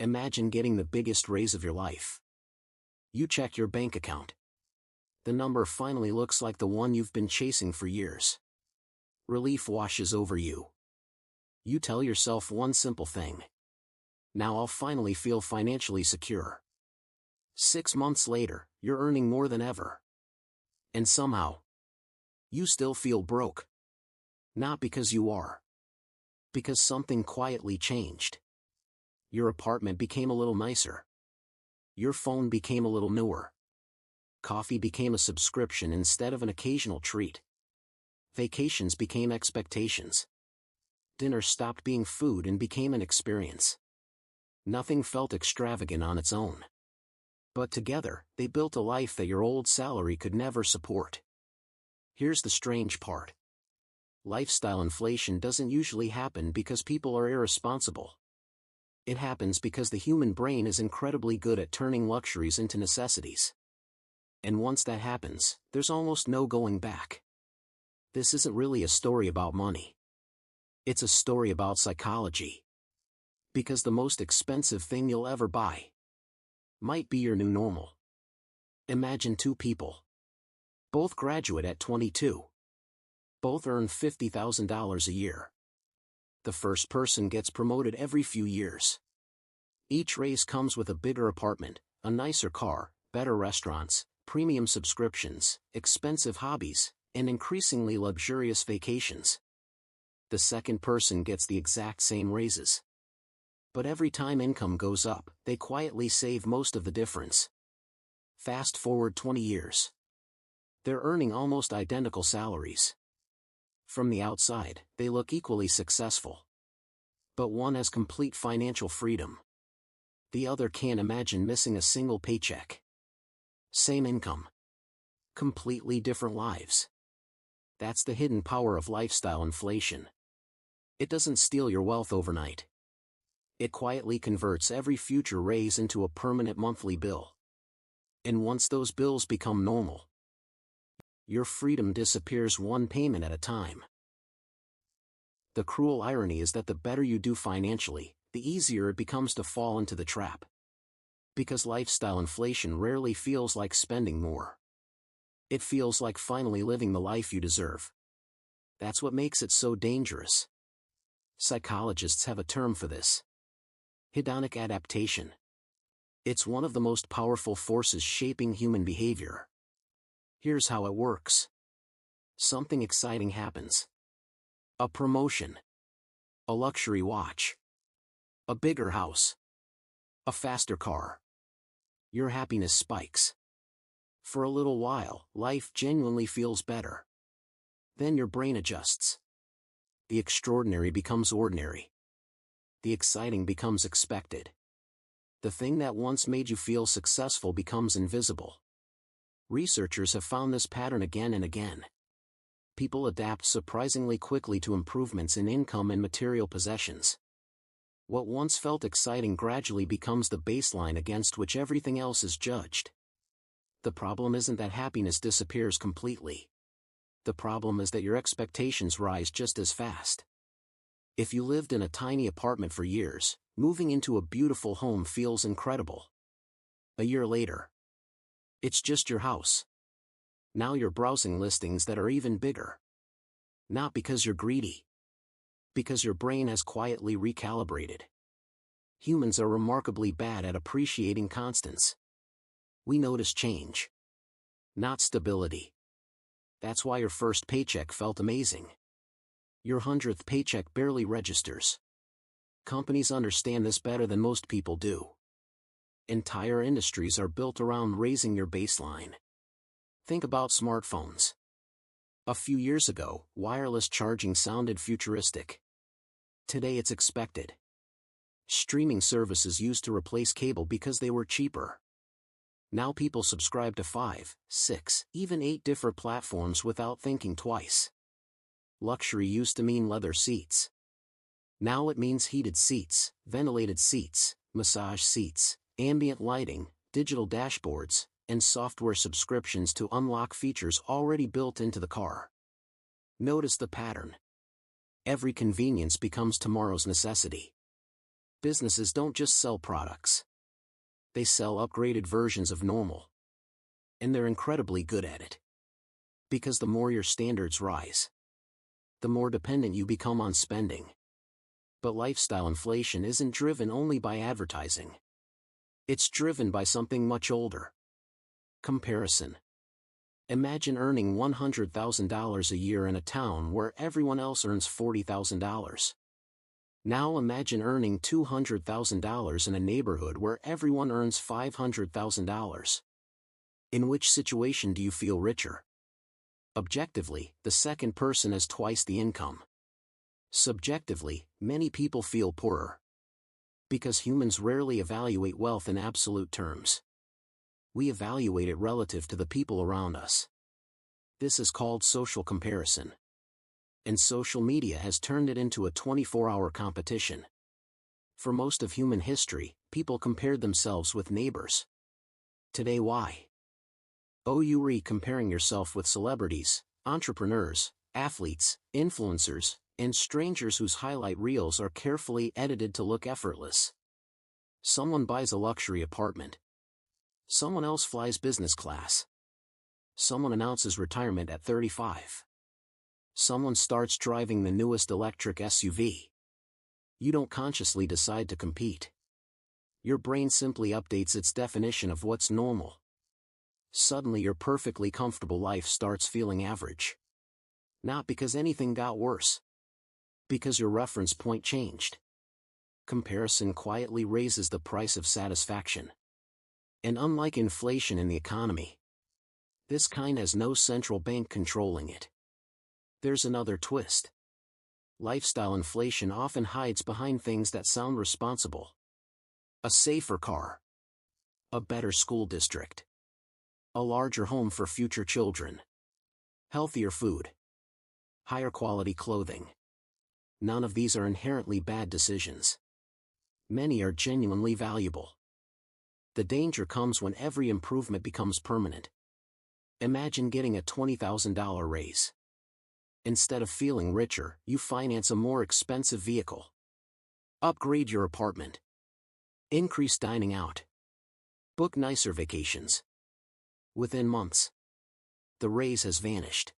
Imagine getting the biggest raise of your life. You check your bank account. The number finally looks like the one you've been chasing for years. Relief washes over you. You tell yourself one simple thing. Now I'll finally feel financially secure. 6 months later, you're earning more than ever. And somehow, you still feel broke. Not because you are. Because something quietly changed. Your apartment became a little nicer. Your phone became a little newer. Coffee became a subscription instead of an occasional treat. Vacations became expectations. Dinner stopped being food and became an experience. Nothing felt extravagant on its own. But together, they built a life that your old salary could never support. Here's the strange part. Lifestyle inflation doesn't usually happen because people are irresponsible. It happens because the human brain is incredibly good at turning luxuries into necessities. And once that happens, there's almost no going back. This isn't really a story about money. It's a story about psychology. Because the most expensive thing you'll ever buy might be your new normal. Imagine two people. Both graduate at 22. Both earn $50,000 a year. The first person gets promoted every few years. Each raise comes with a bigger apartment, a nicer car, better restaurants, premium subscriptions, expensive hobbies, and increasingly luxurious vacations. The second person gets the exact same raises. But every time income goes up, they quietly save most of the difference. Fast forward 20 years. They're earning almost identical salaries. From the outside, they look equally successful. But one has complete financial freedom. The other can't imagine missing a single paycheck. Same income. Completely different lives. That's the hidden power of lifestyle inflation. It doesn't steal your wealth overnight. It quietly converts every future raise into a permanent monthly bill. And once those bills become normal, your freedom disappears one payment at a time. The cruel irony is that the better you do financially, the easier it becomes to fall into the trap. Because lifestyle inflation rarely feels like spending more. It feels like finally living the life you deserve. That's what makes it so dangerous. Psychologists have a term for this. Hedonic adaptation. It's one of the most powerful forces shaping human behavior. Here's how it works. Something exciting happens. A promotion. A luxury watch. A bigger house. A faster car. Your happiness spikes. For a little while, life genuinely feels better. Then your brain adjusts. The extraordinary becomes ordinary. The exciting becomes expected. The thing that once made you feel successful becomes invisible. Researchers have found this pattern again and again. People adapt surprisingly quickly to improvements in income and material possessions. What once felt exciting gradually becomes the baseline against which everything else is judged. The problem isn't that happiness disappears completely. The problem is that your expectations rise just as fast. If you lived in a tiny apartment for years, moving into a beautiful home feels incredible. A year later, it's just your house. Now you're browsing listings that are even bigger. Not because you're greedy. Because your brain has quietly recalibrated. Humans are remarkably bad at appreciating constants. We notice change, not stability. That's why your first paycheck felt amazing. Your 100th paycheck barely registers. Companies understand this better than most people do. Entire industries are built around raising your baseline. Think about smartphones. A few years ago, wireless charging sounded futuristic. Today it's expected. Streaming services used to replace cable because they were cheaper. Now people subscribe to 5, 6, even 8 different platforms without thinking twice. Luxury used to mean leather seats. Now it means heated seats, ventilated seats, massage seats, ambient lighting, digital dashboards, and software subscriptions to unlock features already built into the car. Notice the pattern. Every convenience becomes tomorrow's necessity. Businesses don't just sell products. They sell upgraded versions of normal. And they're incredibly good at it. Because the more your standards rise, the more dependent you become on spending. But lifestyle inflation isn't driven only by advertising. It's driven by something much older. Comparison. Imagine earning $100,000 a year in a town where everyone else earns $40,000. Now imagine earning $200,000 in a neighborhood where everyone earns $500,000. In which situation do you feel richer? Objectively, the second person has twice the income. Subjectively, many people feel poorer. Because humans rarely evaluate wealth in absolute terms. We evaluate it relative to the people around us. This is called social comparison. And social media has turned it into a 24-hour competition. For most of human history, people compared themselves with neighbors. Today why? You're comparing yourself with celebrities, entrepreneurs, athletes, influencers, and strangers whose highlight reels are carefully edited to look effortless. Someone buys a luxury apartment. Someone else flies business class. Someone announces retirement at 35. Someone starts driving the newest electric SUV. You don't consciously decide to compete. Your brain simply updates its definition of what's normal. Suddenly your perfectly comfortable life starts feeling average. Not because anything got worse. Because your reference point changed. Comparison quietly raises the price of satisfaction. And unlike inflation in the economy, this kind has no central bank controlling it. There's another twist. Lifestyle inflation often hides behind things that sound responsible. A safer car. A better school district. A larger home for future children. Healthier food. Higher quality clothing. None of these are inherently bad decisions. Many are genuinely valuable. The danger comes when every improvement becomes permanent. Imagine getting a $20,000 raise. Instead of feeling richer, you finance a more expensive vehicle. Upgrade your apartment. Increase dining out. Book nicer vacations. Within months, the raise has vanished.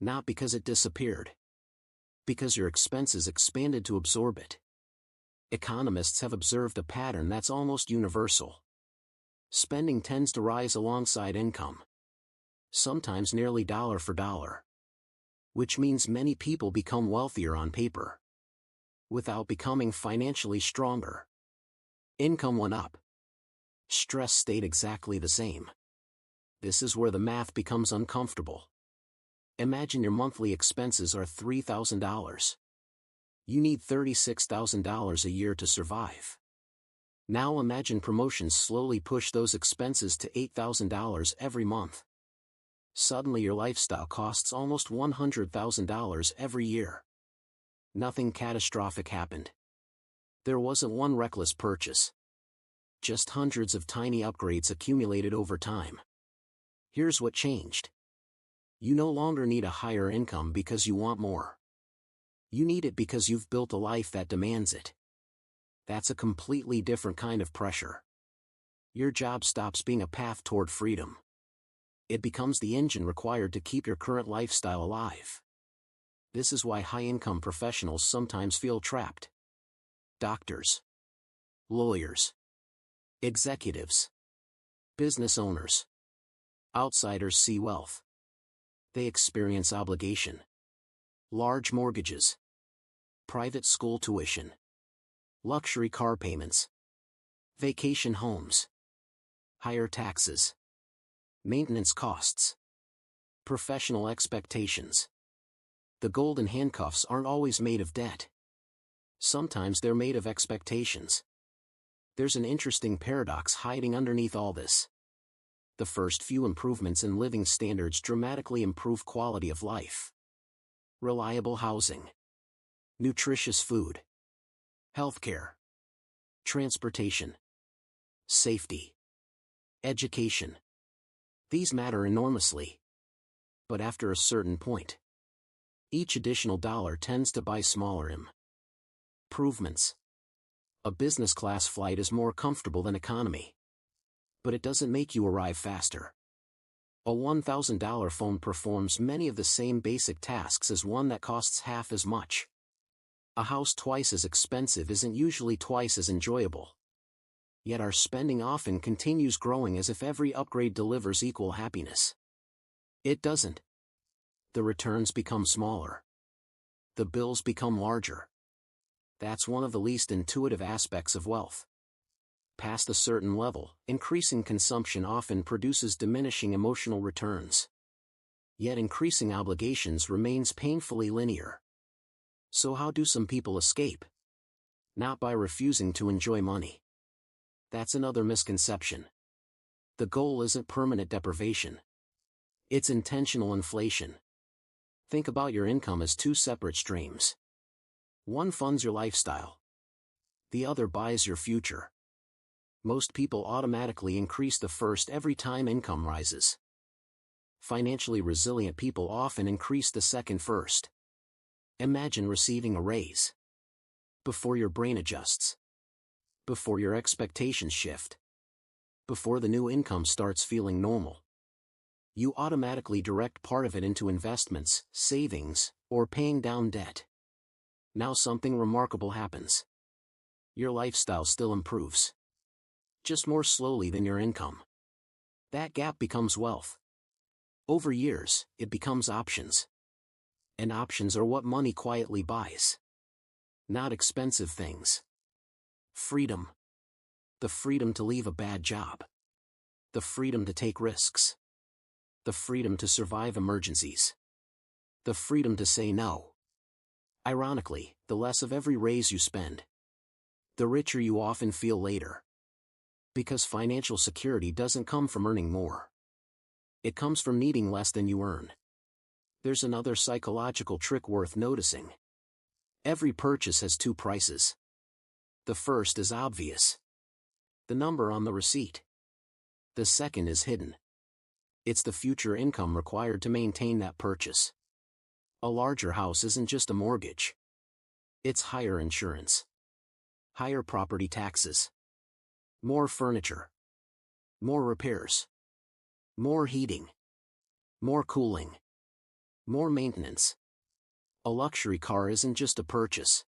Not because it disappeared. Because your expenses expanded to absorb it. Economists have observed a pattern that's almost universal. Spending tends to rise alongside income. Sometimes nearly dollar for dollar. Which means many people become wealthier on paper. Without becoming financially stronger. Income went up. Stress stayed exactly the same. This is where the math becomes uncomfortable. Imagine your monthly expenses are $3,000. You need $36,000 a year to survive. Now imagine promotions slowly push those expenses to $8,000 every month. Suddenly your lifestyle costs almost $100,000 every year. Nothing catastrophic happened. There wasn't one reckless purchase. Just hundreds of tiny upgrades accumulated over time. Here's what changed. You no longer need a higher income because you want more. You need it because you've built a life that demands it. That's a completely different kind of pressure. Your job stops being a path toward freedom. It becomes the engine required to keep your current lifestyle alive. This is why high-income professionals sometimes feel trapped. Doctors, lawyers, executives, business owners, outsiders see wealth. They experience obligation. Large mortgages. Private school tuition. Luxury car payments. Vacation homes. Higher taxes. Maintenance costs. Professional expectations. The golden handcuffs aren't always made of debt. Sometimes they're made of expectations. There's an interesting paradox hiding underneath all this. The first few improvements in living standards dramatically improve quality of life. Reliable housing. Nutritious food. Healthcare. Transportation. Safety. Education. These matter enormously. But after a certain point, each additional dollar tends to buy smaller improvements. A business class flight is more comfortable than economy. But it doesn't make you arrive faster. A $1,000 phone performs many of the same basic tasks as one that costs half as much. A house twice as expensive isn't usually twice as enjoyable. Yet our spending often continues growing as if every upgrade delivers equal happiness. It doesn't. The returns become smaller. The bills become larger. That's one of the least intuitive aspects of wealth. Past a certain level, increasing consumption often produces diminishing emotional returns. Yet increasing obligations remains painfully linear. So how do some people escape? Not by refusing to enjoy money. That's another misconception. The goal isn't permanent deprivation. It's intentional inflation. Think about your income as two separate streams. One funds your lifestyle. The other buys your future. Most people automatically increase the first every time income rises. Financially resilient people often increase the second first. Imagine receiving a raise. Before your brain adjusts. Before your expectations shift. Before the new income starts feeling normal. You automatically direct part of it into investments, savings, or paying down debt. Now something remarkable happens. Your lifestyle still improves. Just more slowly than your income. That gap becomes wealth. Over years, it becomes options. And options are what money quietly buys. Not expensive things. Freedom. The freedom to leave a bad job. The freedom to take risks. The freedom to survive emergencies. The freedom to say no. Ironically, the less of every raise you spend, the richer you often feel later. Because financial security doesn't come from earning more. It comes from needing less than you earn. There's another psychological trick worth noticing. Every purchase has two prices. The first is obvious. The number on the receipt. The second is hidden. It's the future income required to maintain that purchase. A larger house isn't just a mortgage. It's higher insurance. Higher property taxes. More furniture. More repairs. More heating. More cooling. More maintenance. A luxury car isn't just a purchase.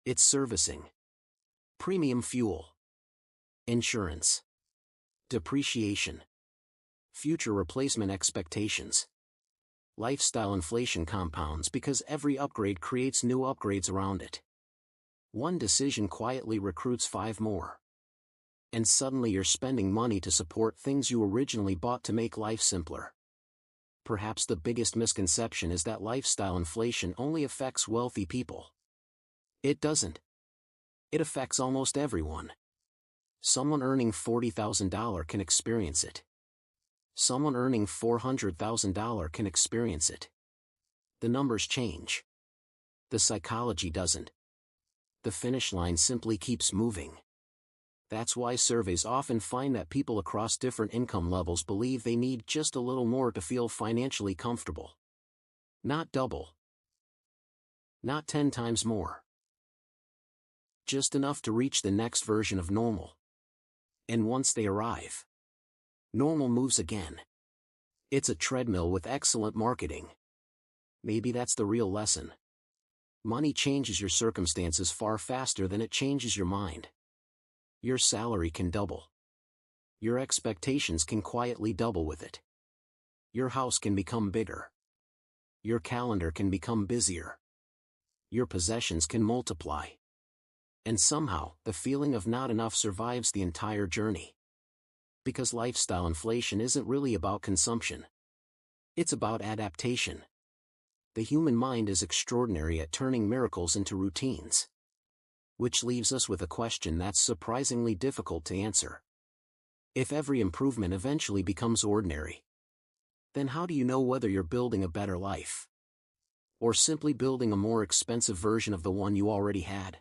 It's servicing. Premium fuel. Insurance. Depreciation. Future replacement expectations. Lifestyle inflation compounds because every upgrade creates new upgrades around it. One decision quietly recruits 5 more. And suddenly you're spending money to support things you originally bought to make life simpler. Perhaps the biggest misconception is that lifestyle inflation only affects wealthy people. It doesn't. It affects almost everyone. Someone earning $40,000 can experience it. Someone earning $400,000 can experience it. The numbers change. The psychology doesn't. The finish line simply keeps moving. That's why surveys often find that people across different income levels believe they need just a little more to feel financially comfortable. Not double. Not 10 times more. Just enough to reach the next version of normal. And once they arrive, normal moves again. It's a treadmill with excellent marketing. Maybe that's the real lesson. Money changes your circumstances far faster than it changes your mind. Your salary can double. Your expectations can quietly double with it. Your house can become bigger. Your calendar can become busier. Your possessions can multiply. And somehow, the feeling of not enough survives the entire journey. Because lifestyle inflation isn't really about consumption. It's about adaptation. The human mind is extraordinary at turning miracles into routines. Which leaves us with a question that's surprisingly difficult to answer. If every improvement eventually becomes ordinary, then how do you know whether you're building a better life? Or simply building a more expensive version of the one you already had?